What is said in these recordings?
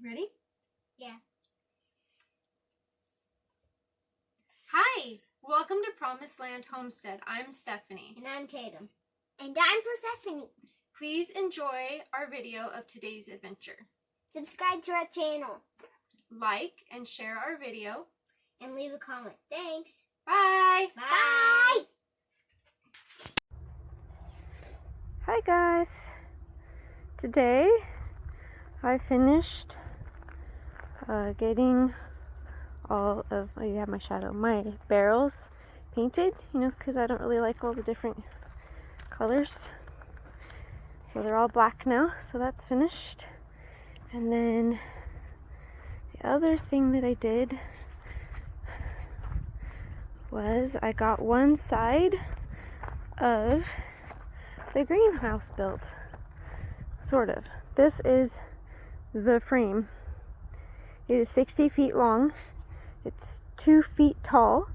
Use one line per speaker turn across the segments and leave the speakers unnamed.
Ready?
Yeah.
Hi! Welcome to Promised Land Homestead. I'm Stephanie.
And I'm Tatum. And I'm Persephone.
Please enjoy our video of today's adventure.
Subscribe to our channel.
Like and share our video.
And leave a comment. Thanks.
Bye!
Bye!
Hi guys! Today I finished getting all of, oh you have my shadow, my barrels painted, because I don't really like all the different colors. So they're all black now, so that's finished. And then the other thing that I did was I got one side of the greenhouse built, sort of. This is the frame. It is 60 feet long. It's 2 feet tall.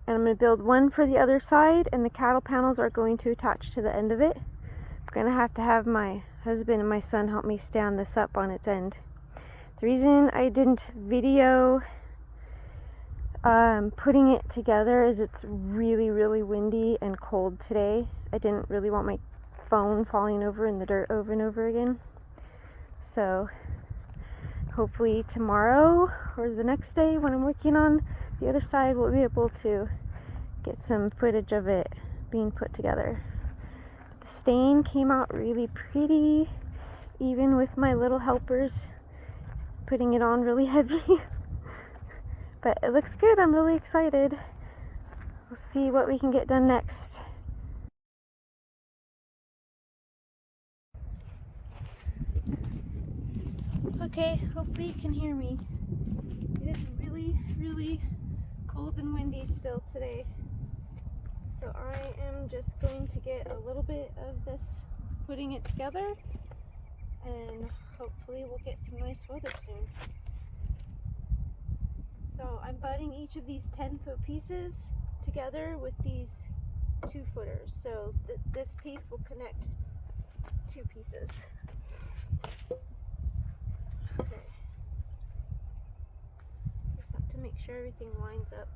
And I'm going to build one for the other side, and the cattle panels are going to attach to the end of it. I'm going to have my husband and my son help me stand this up on its end. The reason I didn't video putting it together is it's really, really windy and cold today. I didn't really want my phone falling over in the dirt over and over again. So hopefully tomorrow or the next day when I'm working on the other side, we'll be able to get some footage of it being put together. The stain came out really pretty, even with my little helpers putting it on really heavy. But it looks good. I'm really excited. We'll see what we can get done next. Okay, hopefully you can hear me. It is really, really cold and windy still today. So I am just going to get a little bit of this, putting it together, and hopefully we'll get some nice weather soon. So I'm butting each of these 10-foot pieces together with these 2-footers. So this piece will connect 2 pieces. Okay. Just have to make sure everything lines up.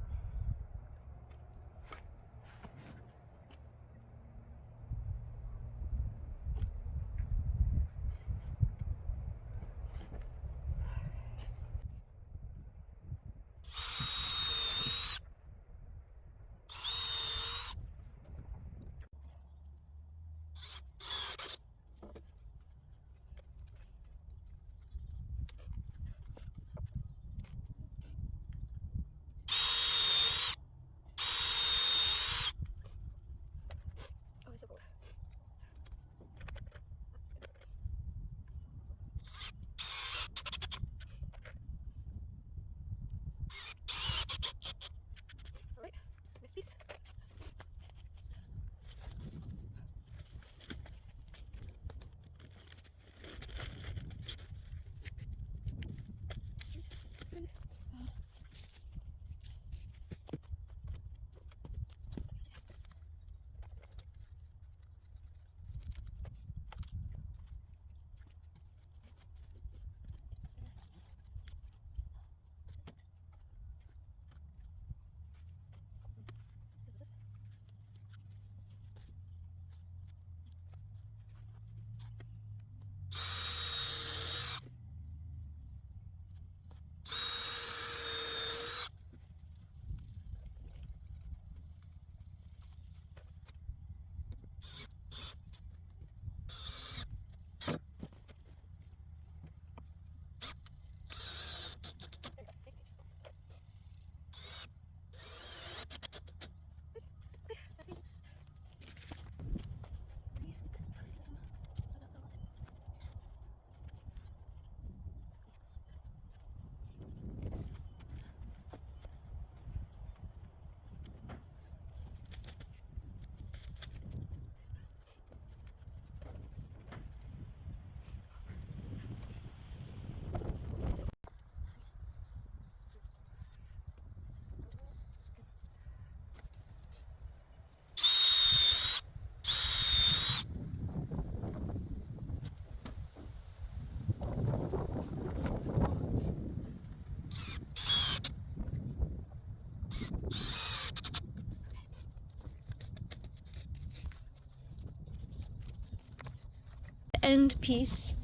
End piece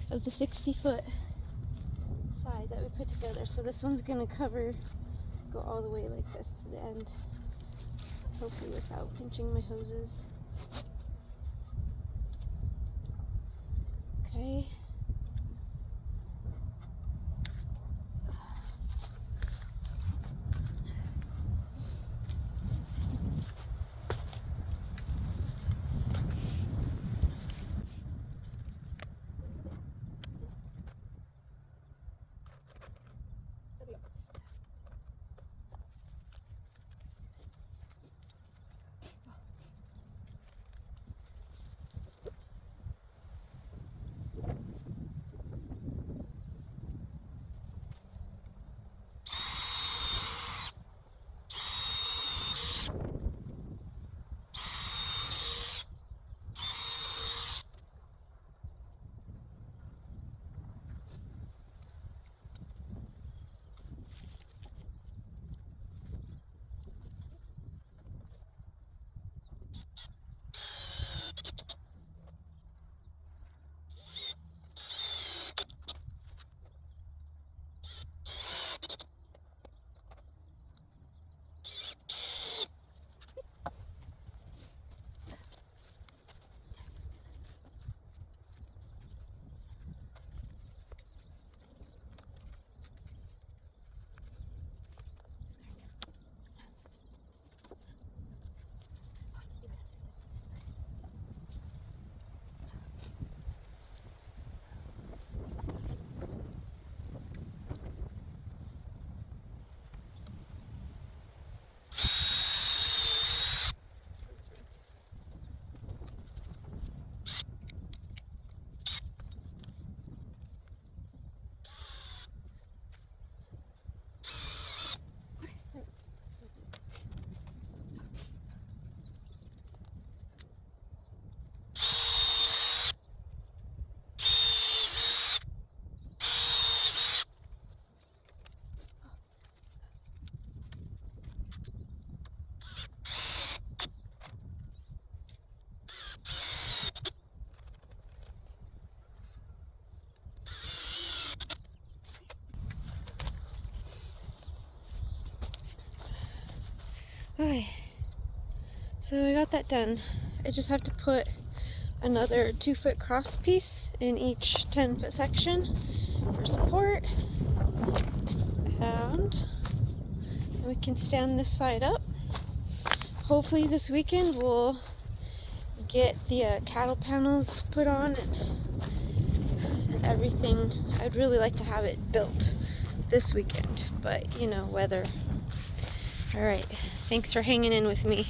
of the 60-foot side that we put together. So this one's gonna go all the way like this to the end, hopefully without pinching my hoses. Okay. Okay, so I got that done. I just have to put another 2-foot cross piece in each 10-foot section for support, and we can stand this side up. Hopefully this weekend we'll get the cattle panels put on and everything. I'd really like to have it built this weather. Alright, thanks for hanging in with me.